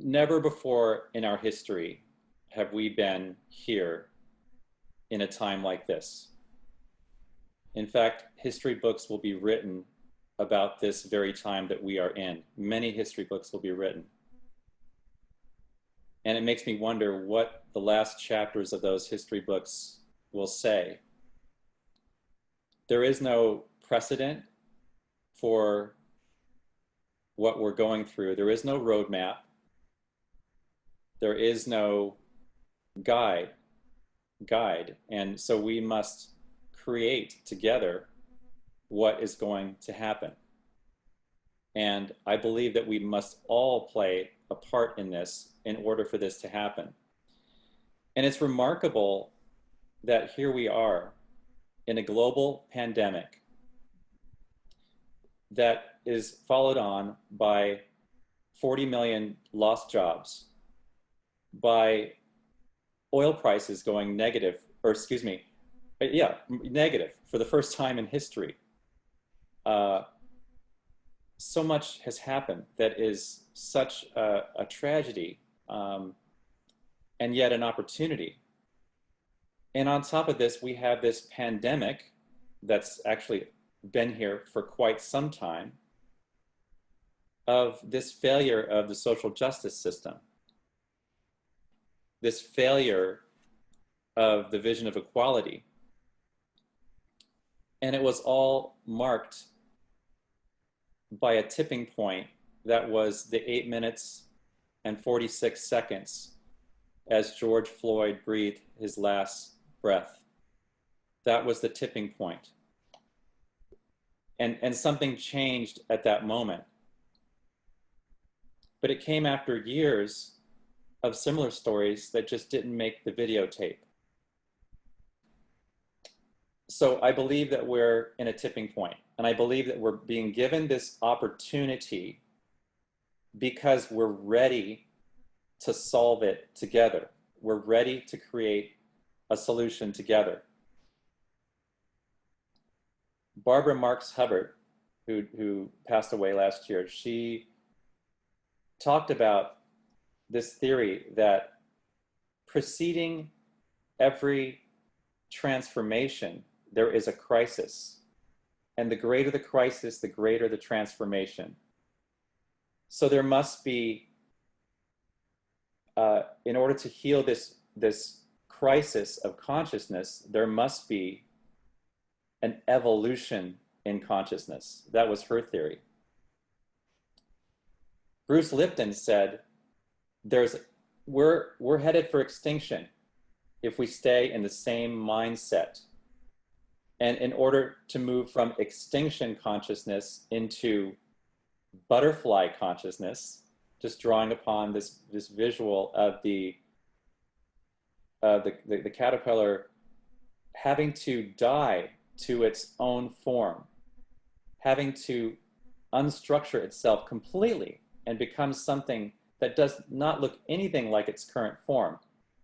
Never before in our history have we been here in a time like this. In fact, history books will be written about this very time that we are in. Many history books will be written. And it makes me wonder what the last chapters of those history books will say. There is no precedent for what we're going through. There is no roadmap. There is no guide. And so we must create together what is going to happen. And I believe that we must all play a part in this in order for this to happen. And it's remarkable that here we are in a global pandemic that is followed on by 40 million lost jobs, by oil prices going negative, or excuse me, negative for the first time in history. So much has happened that is such a tragedy, and yet an opportunity. And on top of this, we have this pandemic that's actually been here for quite some time, of this failure of the social justice system, this failure of the vision of equality. And it was all marked by a tipping point that was the 8 minutes and 46 seconds as George Floyd breathed his last breath. That was the tipping point. And something changed at that moment. But it came after years of similar stories that just didn't make the videotape. So I believe that we're in a tipping point, and I believe that we're being given this opportunity because we're ready to solve it together. We're ready to create a solution together. Barbara Marx Hubbard, who passed away last year, she talked about this theory that preceding every transformation, there is a crisis. And the greater the crisis, the greater the transformation. So there must be, in order to heal this crisis of consciousness, there must be an evolution in consciousness. That was her theory. Bruce Lipton said, we're headed for extinction if we stay in the same mindset. And in order to move from extinction consciousness into butterfly consciousness, just drawing upon this visual of the caterpillar having to die to its own form, having to unstructure itself completely and become something that does not look anything like its current form.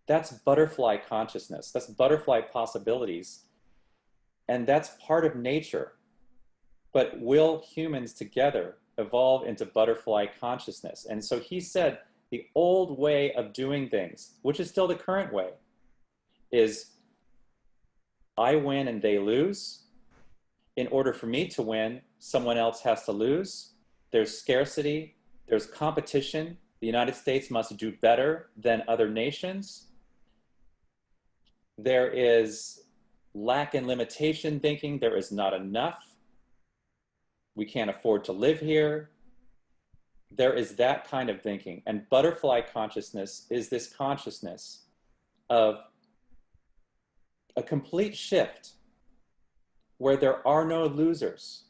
That's butterfly consciousness. That's butterfly possibilities. And that's part of nature. But will humans together evolve into butterfly consciousness? And so he said the old way of doing things, which is still the current way, is I win and they lose. In order for me to win, someone else has to lose. There's scarcity, there's competition. The United States must do better than other nations. There is lack and limitation thinking. There is not enough. We can't afford to live here. There is that kind of thinking. And butterfly consciousness is this consciousness of a complete shift where there are no losers.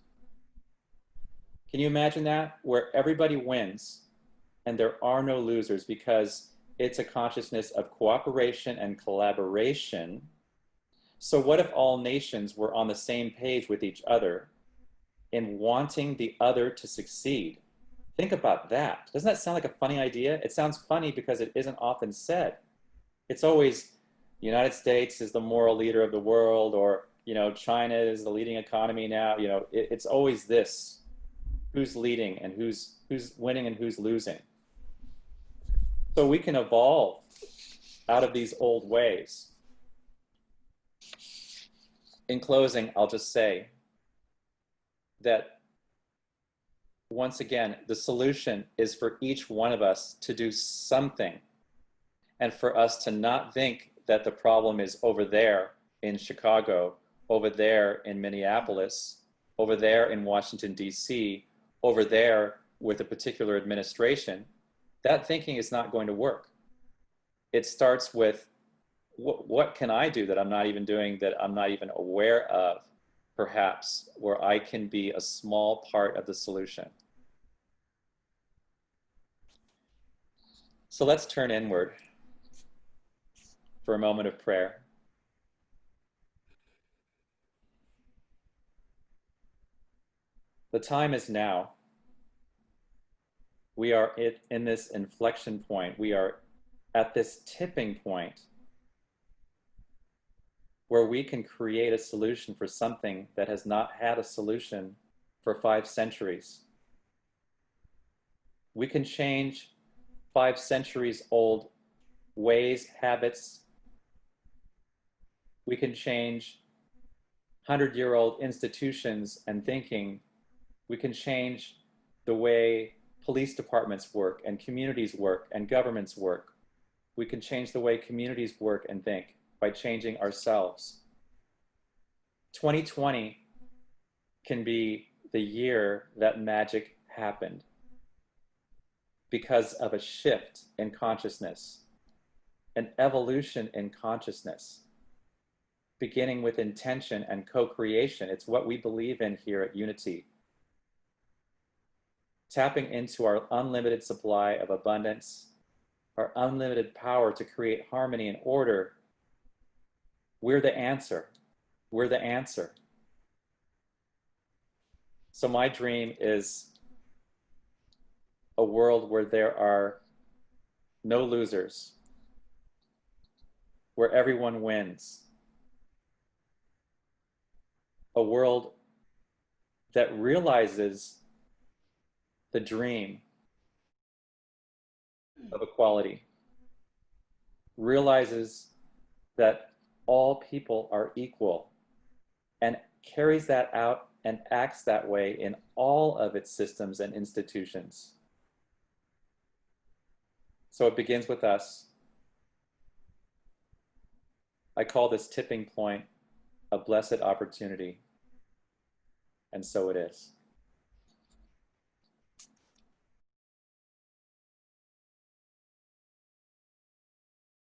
Can you imagine that? Where everybody wins and there are no losers, because it's a consciousness of cooperation and collaboration. So what if all nations were on the same page with each other in wanting the other to succeed? Think about that. Doesn't that sound like a funny idea? It sounds funny because it isn't often said. It's always the United States is the moral leader of the world, or China is the leading economy now. It's always this: who's leading and who's winning and who's losing. So we can evolve out of these old ways. In closing, I'll just say that once again, the solution is for each one of us to do something, and for us to not think that the problem is over there in Chicago, over there in Minneapolis, over there in Washington, D.C., over there with a particular administration. That thinking is not going to work. It starts with, what can I do that I'm not even doing, that I'm not even aware of, perhaps, where I can be a small part of the solution. So let's turn inward for a moment of prayer. The time is now. We are in this inflection point. We are at this tipping point where we can create a solution for something that has not had a solution for 5 centuries. We can change 5 centuries old ways, habits. We can change 100-year-old institutions and thinking. We can change the way police departments work and communities work and governments work. We can change the way communities work and think by changing ourselves. 2020 can be the year that magic happened because of a shift in consciousness, an evolution in consciousness, beginning with intention and co-creation. It's what we believe in here at Unity. Tapping into our unlimited supply of abundance, our unlimited power to create harmony and order. We're the answer. We're the answer. So my dream is a world where there are no losers, where everyone wins. A world that realizes the dream of equality, realizes that all people are equal, and carries that out and acts that way in all of its systems and institutions. So it begins with us. I call this tipping point a blessed opportunity, and so it is.